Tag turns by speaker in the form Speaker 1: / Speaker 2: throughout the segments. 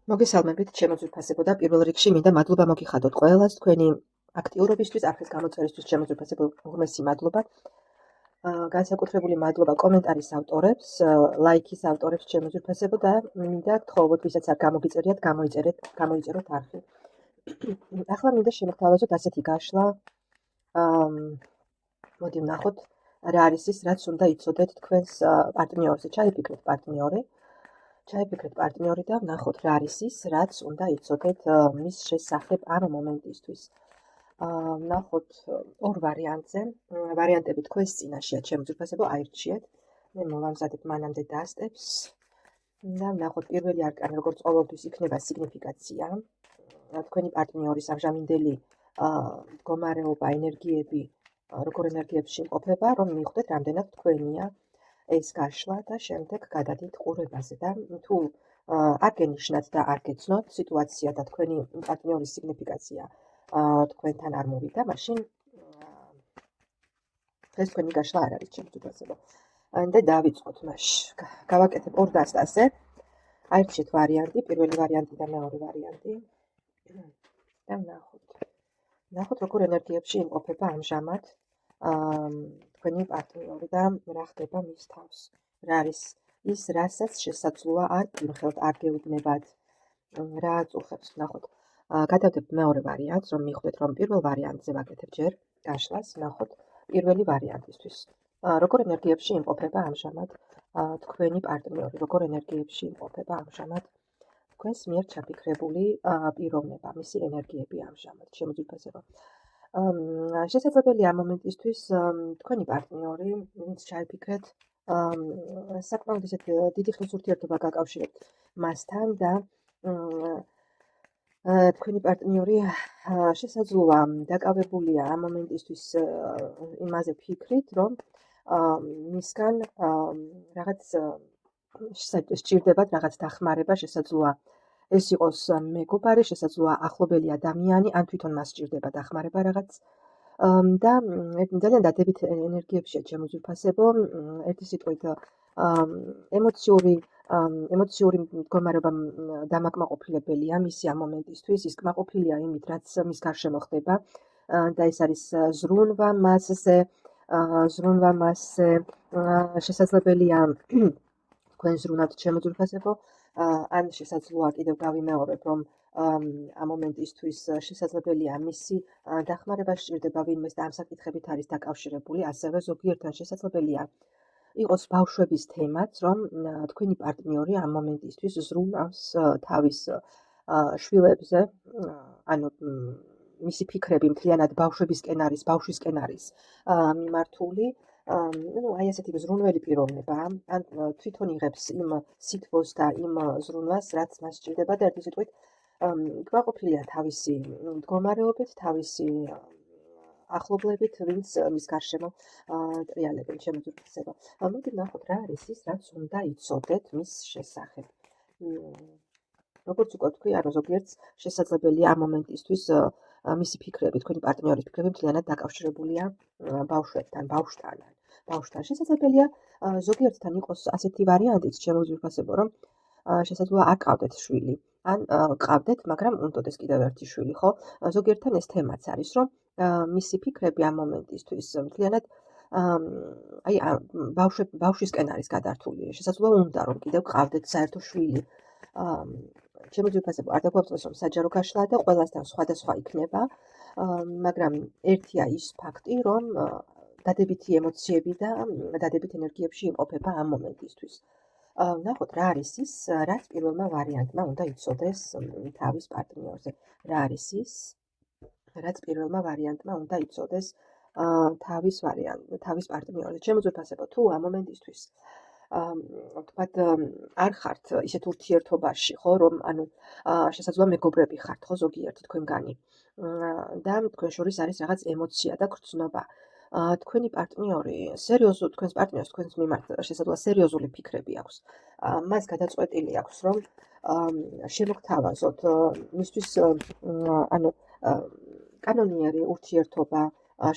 Speaker 1: მოგესალმებით, ჩემო ძვირფასებო და პირველ რიგში მინდა მადლობა მოგიხადოთ ყველას თქვენი აქტიურობისთვის, არხის გამოწერისთვის, ჩემო ძვირფასებო, უღრმესი მადლობა. განსაკუთრებული მადლობა კომენტარის ავტორებს, ლაიქის ავტორებს, ჩემო ძვირფასებო და მინდა გთხოვოთ, ვისაც არ გამოგიწერიათ, გამოიწეროთ არხი. ახლა მინდა შემოგთავაზოთ ასეთი გაშლა. მოდი ვნახოთ რა არის ის, რაც უნდა იცოდეთ თქვენს პარტნიორზე. ჩაიფიქრეთ პარტნიორი და ვნახოთ რა არის ის, რაც უნდა იცოდეთ მის შესახებ ამ მომენტისთვის. ვნახოთ ორ ვარიანტზე. ვარიანტები თქვენს წინაშეა, ჩემო ძვირფასებო, აირჩიეთ. მე მოვამზადებ მანამდე დასტებს და ვნახოთ პირველი არკანი, როგორც ყოველთვის იქნება სიგნიფიკაცია. თქვენი პარტნიორის ამჟამინდელი მდგომარეობა, ენერგიები, როგორ ენერგიებში იმყოფება, რომ მივხვდეთ, რამდენად თქვენია ეს გაშლა და შემდეგ გადადით ყურებაზე და თუ არ გენიშნათ და არ გეცნოთ სიტუაცია და თქვენი პარტნიორის სიგნიფიკაცია თქვენთან არ მოვიდა, მაშინ ეს თქვენი გაშლა არ არის, ჩემო ძვირფასებო. და დავიწყოთ მაშინ. გავაკეთებ ორ დასტაზე. აირჩიეთ ვარიანტი, პირველი ვარიანტი და მეორე ვარიანტი. და ვნახოთ როგორ ენერგიებში იმყოფება ამჟამად თქვენი პარტნიორი და რა ხდება მის თავს. რა არის ის, რასაც შესაძლოა არ გიმხელთ, არ გეუბნებათ, რა აწუხებს. ვნახოთ. გადავდებ მეორე ვარიანტს, რომ მივხვდეთ, რომ პირველ ვარიანტზე ვაკეთებ ჯერ გაშლას. ვნახოთ პირველი ვარიანტისთვის. როგორ ენერგიებში იმყოფება ამჟამად თქვენი პარტნიორი, როგორ ენერგიებში იმყოფება ამჟამად თქვენს მიერ ჩაფიქრებული პიროვნება, მისი ენერგიები ამჟამად, ჩემო ძვირფასებო. შესაძლებელია ამ მომენტისთვის თქვენი პარტნიორი, ვინც ჩაიფიქრეთ, საკმაოდ ისეთ დიდი ხნის ურთიერთობა გაკავშირებთ მასთან და თქვენი პარტნიორი შესაძლოა დაკავებულია ამ მომენტისთვის იმაზე ფიქრით, რომ მისგან რაღაც სჭირდებათ, რაღაც დახმარება, შესაძლოა ეს იყოს მეგობარი, შესაძლოა ახლობელი ადამიანი, ან თვითონ მას სჭირდება დახმარება რაღაც და ძალიან დადებით ენერგიებშია, ჩემო ძვირფასებო, ერთი სიტყვით ემოციური მდგომარეობა დამაკმაყოფილებელია მისი ამ მომენტისთვის, ის კმაყოფილია იმით, რაც მის გარშემო ხდება და ეს არის ზრუნვა მასზე, შესაძლებელია თქვენ ზრუნავთ, ჩემო ძვირფასებო, ან შესაძლოა კიდევ გავიმეორებ, რომ ამ მომენტისთვის შესაძლებელია მისი დახმარება სჭირდება ვინმეს და ამ საკითხებით არის დაკავშირებული, ასევე ზოგიერთთან შესაძლებელია იყოს ბავშვების თემაც, რომ თქვენი პარტნიორი ამ მომენტისთვის ზრუნავს თავის შვილებზე, ანუ მისი ფიქრები მთლიანად ბავშვისკენ არის მიმართული. აი ესეთი ზრუნველი პიროვნება, ან თვითონ იღებს იმ სითბოს და იმ ზრუნვას, რაც მას სჭირდება და ერთი სიტყვით კმაყოფილია თავისი მდგომარეობით, თავისი ახლობლებით, ვინც მის გარშემო ტრიალებენ, ჩემო ძვირფასებო. მოდი ვნახოთ რა არის ის, რაც უნდა იცოდეთ მის შესახებ. როგორც უკვე ვთქვი, ანუ ზოგიერთს შესაძლებელია ამ მომენტისთვის მისი ფიქრები, თქვენი პარტნიორის ფიქრები მთლიანად დაკავშირებულია ბავშვთან. შესაძლებელია ზოგიერთთან იყოს ასეთი ვარიანტიც, ჩემო ძვირფასებო, რომ შესაძლოა არ ყავდეთ შვილი, ან ყავდეთ, მაგრამ უნდოდეს კიდევ ერთი შვილი, ხო? ზოგიერთთან ეს თემაც არის, რომ მისი ფიქრები ამ მომენტისთვის მთლიანად აი ბავშვისკენ არის გადართული. შესაძლოა უნდა რომ კიდევ ყავდეთ საერთო შვილი. ჩემო ძვირფასებო, არ დაგვაწყდეს, რომ საჯარო გაშლაა და ყველასთან სხვადასხვა იქნება, მაგრამ ერთია ის ფაქტი, რომ დადებითი ემოციები და დადებით ენერგიებში იმყოფება ამ მომენტისთვის. ვნახოთ რა არის ის, რაც პირველმა ვარიანტმა უნდა იცოდეს თავის პარტნიორზე. რა არის ის, რაც პირველმა ვარიანტმა უნდა იცოდეს თავის პარტნიორზე. ჩემო ძვირფასებო, თუ ამ მომენტისთვის ვთქვათ, არ ხართ ისეთ ურთიერთობაში, ხო, რომ ანუ შესაძლოა მეგობრები ხართ, ხო, ზოგიერთი თქვენგანი და თქვენ შორის არის რაღაც ემოცია და გრძნობა. თქვენი პარტნიორი თქვენს პარტნიორს თქვენს მიმართ შესაძლოა სერიოზული ფიქრები აქვს. მას გადაწყვეტილი აქვს, რომ შემოგთავაზოთ მისთვის ანუ კანონიერი ურთიერთობა,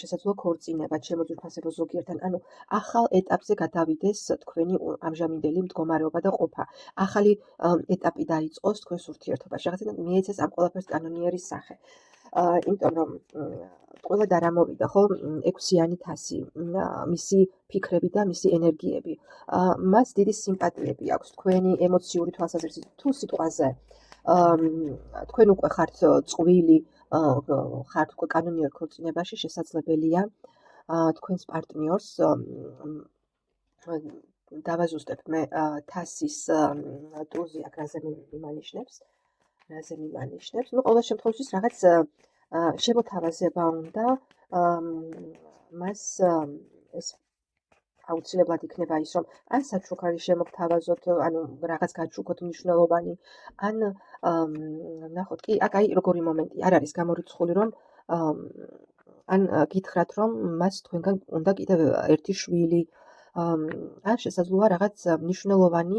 Speaker 1: შესაძლოა ქორწინება, ჩემო ძვირფასებო ზოგიერთთან, ანუ ახალ ეტაპზე გადავიდეს თქვენი ამჟამინდელი მდგომარეობა და ყოფა. ახალი ეტაპი დაიწყოს თქვენს ურთიერთობაში. რაღაცნაირად მიეცეს ამ ყველაფერს კანონიერის სახე. იმიტომ რომ ყველა და რა მოვიდა, ხო, 6-იანი თასი, მისი ფიქრები და მისი ენერგიები. მას დიდი სიმპათიები აქვს თქვენი ემოციური თვალსაზრისით თუ სიტყვაზე. თქვენ უკვე ხართ წყვილი, ხართ უკვე კანონიერ ქორწინებაში, შესაძლებელია თქვენს პარტნიორს დავაზუსტებთ მე თასის ტურზე აქ რაზე მიმანიშნებს. ნუ ყოველ შემთხვევაში რაღაც შემოთავაზება უნდა მას ეს აუცილებლად იქნება ის რომ ან საჩუქ არის შემოგთავაზოთ, ანუ რაღაც გაჩუქოთ მნიშვნელოვანი, ან ნახოთ კი აქ აი როგორი მომენტი არ არის გამორიცხული რომ ან გითხრათ რომ მას თქვენგან უნდა კიდევ ერთი შვილი, ან შესაძლოა რაღაც მნიშვნელოვანი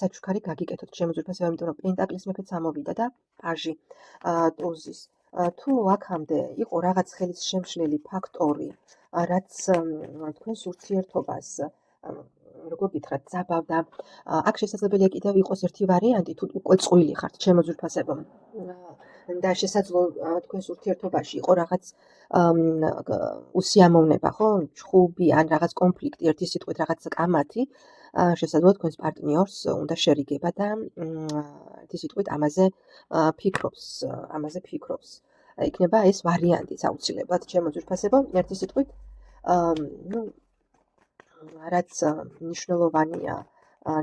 Speaker 1: საჩუქარი გაგიკეთოთ ჩემო ძვირფასებო, იმიტომ რომ პენტაკლის მეფეც ამოვიდა და პაჟი ტუზის. თუ აქამდე იყო რაღაც ხელის შემშლელი ფაქტორი, რაც თქვენს ურთიერთობას როგორ გითხრათ ძაბავდა, აქ შესაძლებელია კიდევ იყოს ერთი ვარიანტი, თუ უკვე წყვილი ხართ ჩემო ძვირფასებო და შესაძლოა თქვენს ურთიერთობაში იყო რაღაც უსიამოვნება, ხო, ჩხუბი ან რაღაც კონფლიქტი, ერთი სიტყვით რაღაც კამათი, შესაძლოა თქვენს პარტნიორს უნდა შერიგება და ერთი სიტყვით ამაზე ფიქრობს. იქნება ეს ვარიანტიც აუცილებლად ჩემო ძვირფასებო, ერთი სიტყვით ნუ რაც მნიშვნელოვანია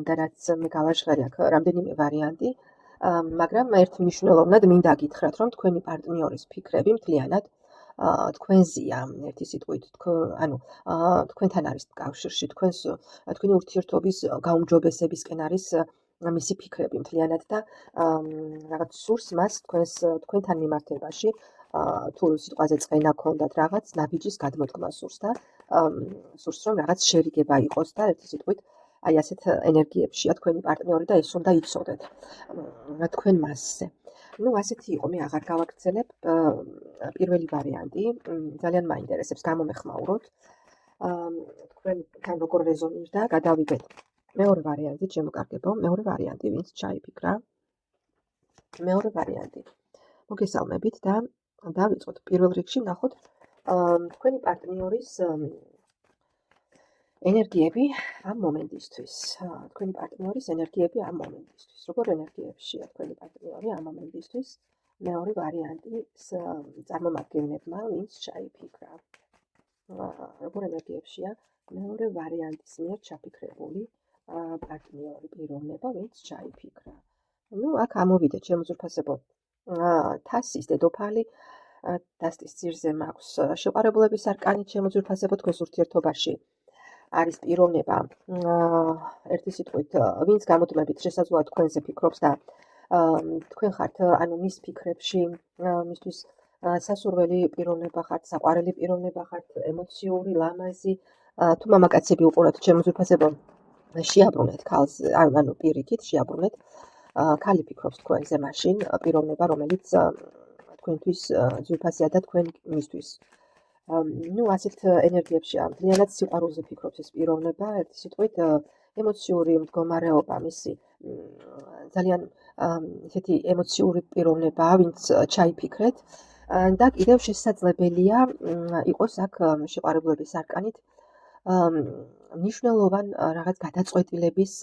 Speaker 1: და რაც მე გავაჟღერი აქ რამდენიმე ვარიანტი, მაგრამ ერთ მნიშვნელოვნად მინდა გითხრათ, რომ თქვენი პარტნიორის ფიქრები მთლიანად თქვენზეა, ერთი სიტყვით, ანუ თქვენთან არის კავშირში, თქვენი ურთიერთობის გაუმჯობესებისკენ არის მისი ფიქრები მთლიანად და რაღაც სურს მას თქვენთან მიმართებაში, თუ სიტყვაზე წყენა ქონდათ რაღაც ნაბიჯის გადმოდგმა სურს და სურს რომ რაღაც შერიგება იყოს და ერთი სიტყვით აი ასეთ ენერგიებშია თქვენი პარტნიორი და ეს უნდა იცოდეთ თქვენ მასზე. ნუ ასეთი იყო, მე აღარ გავაგრძელებ. პირველი ვარიანტი ძალიან მაინტერესებს, გამომეხმაუროთ. თქვენთან როგორ რეზონირდა, გადავიდეთ მეორე ვარიანტი, შემოკარგებო, მეორე ვარიანტი, ვინც ჩაიფიქრა. მეორე ვარიანტი. მოგესალმებით და დავიწყოთ. პირველ რიგში ნახოთ თქვენი პარტნიორის ენერგიები ამ მომენტისთვის. თქვენი პარტნიორის ენერგიები ამ მომენტისთვის. როგორ ენერგიებშია თქვენი პარტნიორი ამ მომენტისთვის? მეორე ვარიანტის წარმომადგენლებმა, ვინც ჩაიფიქრა. როგორ ენერგიებშია მეორე ვარიანტის მიერ ჩაფიქრებული პარტნიორი, პიროვნება, ვინც ჩაიფიქრა. ნუ აქ ამოვიდა ჩემო ძვირფასებო თასის დედოფალი, დასტის ძირზე მაქვს შეყვარებულების არკანი ჩემო ძვირფასებო თქვენს ურთიერთობაში. არის პიროვნება, ერთი სიტყვით, ვინც გამოდმებით შესაძლოა თქვენზე ფიქრობს და თქვენ ხართ, ანუ მის ფიქრებში, მისთვის სასურველი პიროვნება ხართ, საყვარელი პიროვნება ხართ, ემოციური, ლამაზი, თუ მამაკაცები უყურებთ ჩემო ძვირფასებო, შეაბრუნეთ ქალზე, ანუ პირიქით შეაბრუნეთ. ქალი ფიქრობს თქვენზე მაშინ, პიროვნება, რომელიც თქვენთვის ძვირფასია და თქვენ მისთვის. ნუ ასეთ ენერგიებში მთლიანად სიყვარულზე ფიქრობს ეს პიროვნება, ერთი სიტყვით ემოციური მდგომარეობა მისი ძალიან ესეთი ემოციური პიროვნება, ვინც ჩაიფიქრეთ და კიდევ შესაძლებელია იყოს აქ შეყვარებულების არკანით მნიშვნელოვან რაღაც გადაწყვეტილების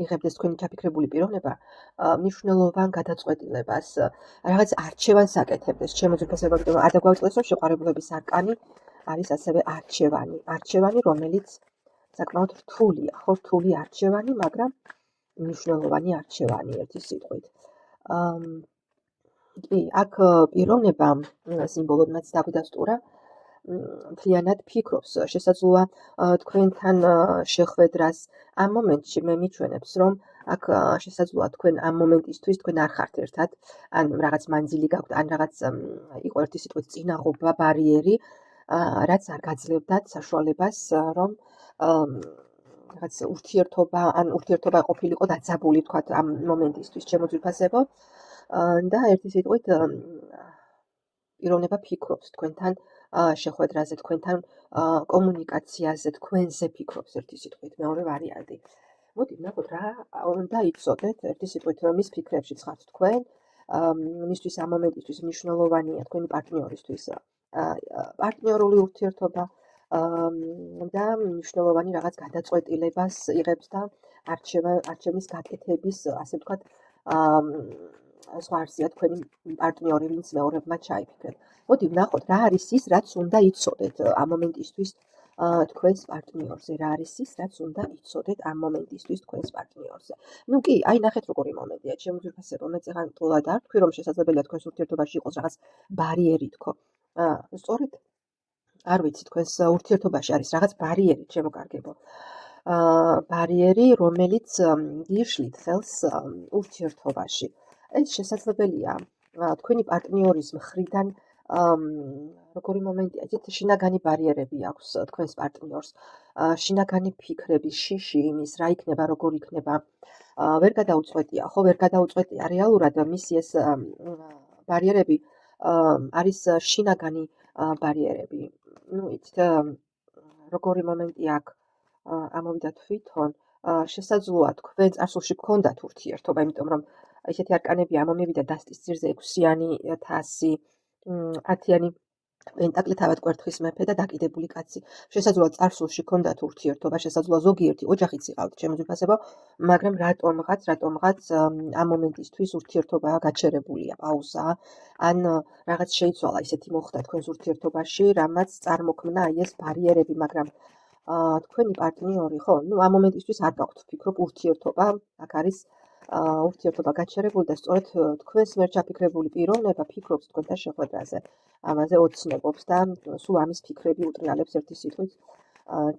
Speaker 1: იღებდეს თქვენი ჩაფიქრებული პიროვნება, მნიშვნელოვან გადაწყვეტილებას, რაღაც არჩევანს აკეთებდეს ჩემო ძვირფასებო, არ დაგვაუწყდეს რომ შეყვარებულების არკანი არის ასევე არჩევანი, რომელიც საკმაოდ რთულია, ხო, რთული არჩევანი, მაგრამ მნიშვნელოვანი არჩევანი ერთი სიტყვით. კი, აქ პიროვნება სიმბოლოდმაც დაგვიდასტურა, მთლიანად ფიქრობს, შესაძლოა თქვენთან შეხვედრას ამ მომენტში მე მიჩვენებს, რომ აქ შესაძლოა თქვენ ამ მომენტისთვის თქვენ არ ხართ ერთად, ან რაღაც მანძილი გაქვთ, ან რაღაც იყო ერთი სიტყვით წინაღობა, ბარიერი, რაც არ გაძლევდათ საშუალებას, რომ რაღაც ურთიერთობა ყოფილიყო დაძაბული, თქვათ ამ მომენტისთვის ჩემო ძვირფასებო და ერთი სიტყვით პიროვნება ფიქრობს თქვენთან შეხვედრაზე, თქვენთან კომუნიკაციაზე, თქვენზე ფიქრობს ერთი სიტყვით. მეორე ვარიანტი. მოდი ვნახოთ რა უნდა იცოდეთ ერთი სიტყვით, რომ მის ფიქრებშიც ხართ თქვენ, მისთვის ამ მომენტისთვის მნიშვნელოვანია თქვენი პარტნიორისთვის პარტნიორული ურთიერთობა და მნიშვნელოვანი რაღაც გადაწყვეტილებას იღებს და არჩევნის გაკეთების, ასე ვთქვათ, სხვა არსია თქვენი პარტნიორი, ვინც მეორებმა ჩაიფიქრეთ. მოდი ვნახოთ რა არის ის, რაც უნდა იცოდეთ ამ მომენტისთვის თქვენს პარტნიორზე, რა არის ის, რაც უნდა იცოდეთ ამ მომენტისთვის თქვენს პარტნიორზე. ნუ კი, აი ნახეთ როგორი მომენტია, ჩემო ძვირფასებო, მე წეგან ტყუილად არ ვთქვი, რომ შესაძლებელია თქვენს ურთიერთობაში იყოს რაღაც ბარიერი თქო. სწორედ არ ვიცი, თქვენს ურთიერთობაში არის რაღაც ბარიერი, ჩემო კარგებო. ბარიერი, რომელიც იშლით ხელს ურთიერთობაში. ეს შესაძლებელია თქვენი პარტნიორის მხრიდან როგორი მომენტია, იცით, შინაგანი ბარიერები აქვს თქვენს პარტნიორს, შინაგანი ფიქრები, შიში იმის, რა იქნება, როგორ იქნება, ვერ გადაუწყვეტია, ხო, ვერ გადაუწყვეტია. რეალურად მისი ეს ბარიერები არის შინაგანი ბარიერები. ნუ იცით, როგორი მომენტია აქ ამოვიდა თვითონ, შესაძლოა თქვენ წარსულში გქონდათ ურთიერთობა, იმიტომ რომ ესეთი არკანები ამომივიდა დასტის ძირზე 6-იანი თასი, 10-იანი პენტაკლი, თავად კვერთხის მეფე და დაკიდებული კაცი. შესაძლოა წარსულში გქონდათ ურთიერთობა, შესაძლოა ზოგიერთი ოჯახიც იყავთ, ჩემო ძვირფასებო, მაგრამ რატომღაც ამ მომენტისთვის ურთიერთობა გაჩერებულია, პაუზაა, ან რაღაც შეიცვალა, ისეთი მოხდა თქვენს ურთიერთობაში, რამაც წარმოქმნა აი ეს ბარიერები, მაგრამ თქვენი პარტნიორი, ხო, ნუ ამ მომენტისთვის არ გაქვთ, ვფიქრობ, ურთიერთობა, აქ არის ურთიერთობა გაჩერებული და სწორედ თქვენს მიერ ჩაფიქრებული პიროვნება ფიქრობს თქვენთან შეხვედრაზე, ამაზე ოცნებობს და სულ ამის ფიქრები უტრიალებს ერთი სიტყვით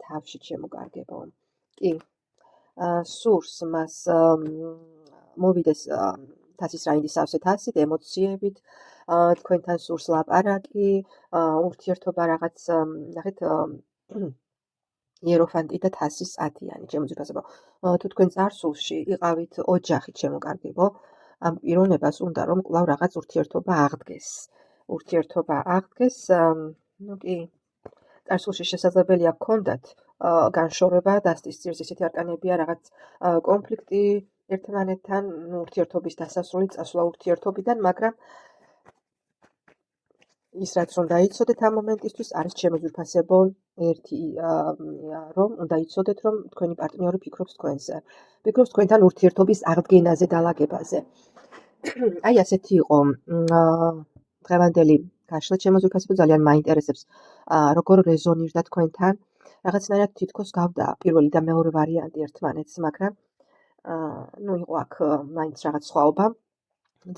Speaker 1: თავში, ჩემო კარგებო. კი, სურს მას მოვიდეს თასის რაინდის სავსე თასით, ემოციებით, თქვენთან სურს ლაპარაკი, ურთიერთობა რაღაც, ნახეთ, იეროფანტი და თასის 10-იანი, ჩემო ძვირფასებო. თუ თქვენ წარსულში იყავით ოჯახი, ჩემო კარგებო, ამ პიროვნებას უნდა რომ კვლავ რაღაც ურთიერთობა აღდგეს. ნუ კი, წარსულში შესაძლებელია გქონდათ განშორება, დასტის ძირს ისეთი არკანებია, რაღაც კონფლიქტი ერთმანეთთან, ურთიერთობის დასასრული, წასვლა ურთიერთობიდან, მაგრამ ის რაც რომ დაიცოდეთ ამ მომენტისთვის არის, ჩემო ძვირფასებო, ერთი რომ უნდა იცოდეთ, რომ თქვენი პარტნიორი ფიქრობს თქვენზე. ფიქრობს თქვენთან ურთიერთობის აღდგენაზე, დალაგებაზე. აი ასეთი იყო დღევანდელი გაშლა, ჩემო ძვირფასებო, ძალიან მაინტერესებს როგორ რეზონირდა თქვენთან. რაღაცნაირად თითქოს გავდა პირველი და მეორე ვარიანტი ერთმანეთს, მაგრამ ნუ იყო აქ მაინც რაღაც სხვაობა.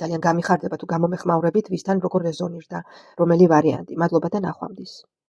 Speaker 1: ძალიან გამიხარდება თუ გამომეხმაურებით, ვისთან როგორ რეზონირდა, რომელი ვარიანტი. მადლობა და ნახვამდის.